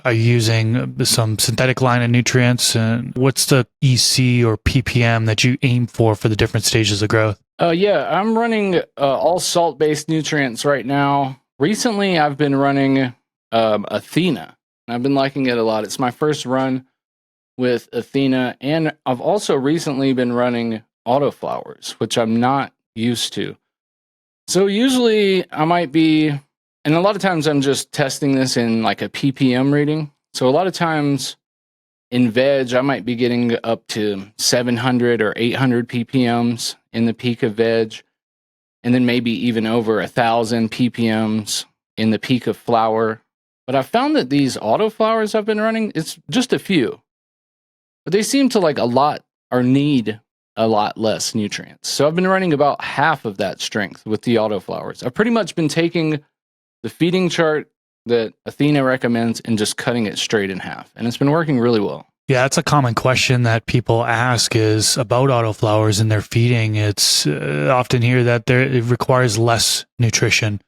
Are you using some synthetic line of nutrients? And what's the EC or ppm that you aim for the different stages of growth? Yeah, I'm running all salt-based nutrients right now. Recently, I've been running Athena. I've been liking it a lot. It's my first run with Athena, and I've also recently been running autoflowers, which I'm not used to. So usually I might be, and a lot of times I'm just testing this in like a ppm reading. So a lot of times in veg, I might be getting up to 700 or 800 ppms in the peak of veg, and then maybe even over 1,000 ppms in the peak of flower. But I found that these autoflowers I've been running, it's just a few, but they seem to like a lot or need a lot less nutrients. So I've been running about half of that strength with the autoflowers. I've pretty much been taking the feeding chart that Athena recommends and just cutting it straight in half. And it's been working really well. Yeah, that's a common question that people ask is about autoflowers and their feeding. It's often hear that it requires less nutrition.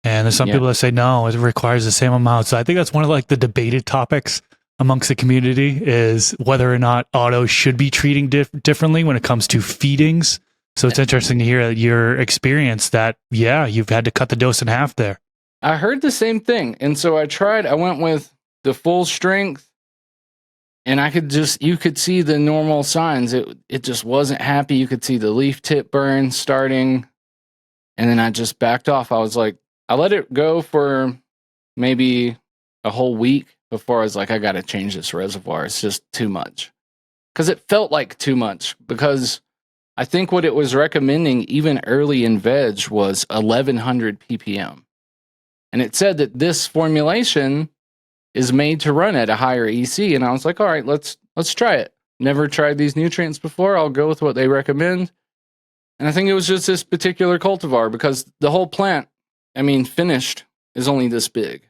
And there's some people that say, no, it requires the same amount. So I think that's one of like the debated topics amongst the community is whether or not auto should be treating differently when it comes to feedings. So it's interesting to hear your experience that, yeah, you've had to cut the dose in half there. I heard the same thing. And so I went with the full strength, and you could see the normal signs. It just wasn't happy. You could see the leaf tip burn starting. And then I just backed off. I was like, I let it go for maybe a whole week before I was like, I got to change this reservoir. It's just too much. Because it felt like too much. Because I think what it was recommending, even early in veg, was 1,100 ppm. And it said that this formulation is made to run at a higher EC. And I was like, all right, let's try it. Never tried these nutrients before. I'll go with what they recommend. And I think it was just this particular cultivar because the whole plant, finished, is only this big.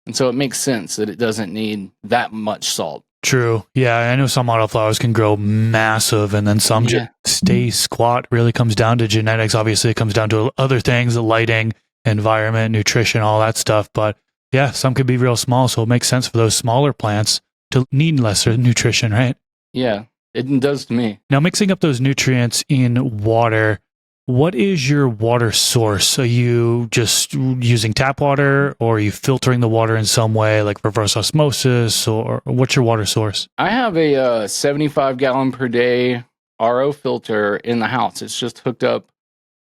And so it makes sense that it doesn't need that much salt. True. Yeah, I know some autoflowers can grow massive and then some just stay squat. Really comes down to genetics. Obviously, it comes down to other things, the lighting, environment, nutrition, all that stuff. But yeah, some could be real small. So it makes sense for those smaller plants to need lesser nutrition, right? Yeah, it does to me. Now, mixing up those nutrients in water, what is your water source? Are you just using tap water, or are you filtering the water in some way, like reverse osmosis, or what's your water source? I have a 75 gallon per day RO filter in the house. It's just hooked up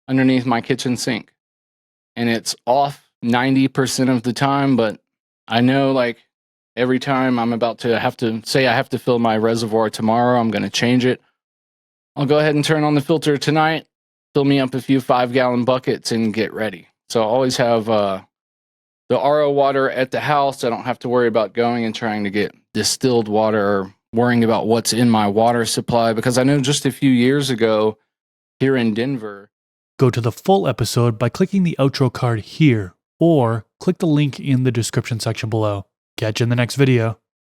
underneath my kitchen sink, and it's off 90% of the time. But I know, like, every time I'm about to have to fill my reservoir tomorrow, I'm going to change it. I'll go ahead and turn on the filter tonight, fill me up a few 5-gallon buckets, and get ready. So I always have the RO water at the house. I don't have to worry about going and trying to get distilled water or worrying about what's in my water supply, because I know just a few years ago here in Denver. Go to the full episode by clicking the outro card here, or click the link in the description section below. Catch you in the next video.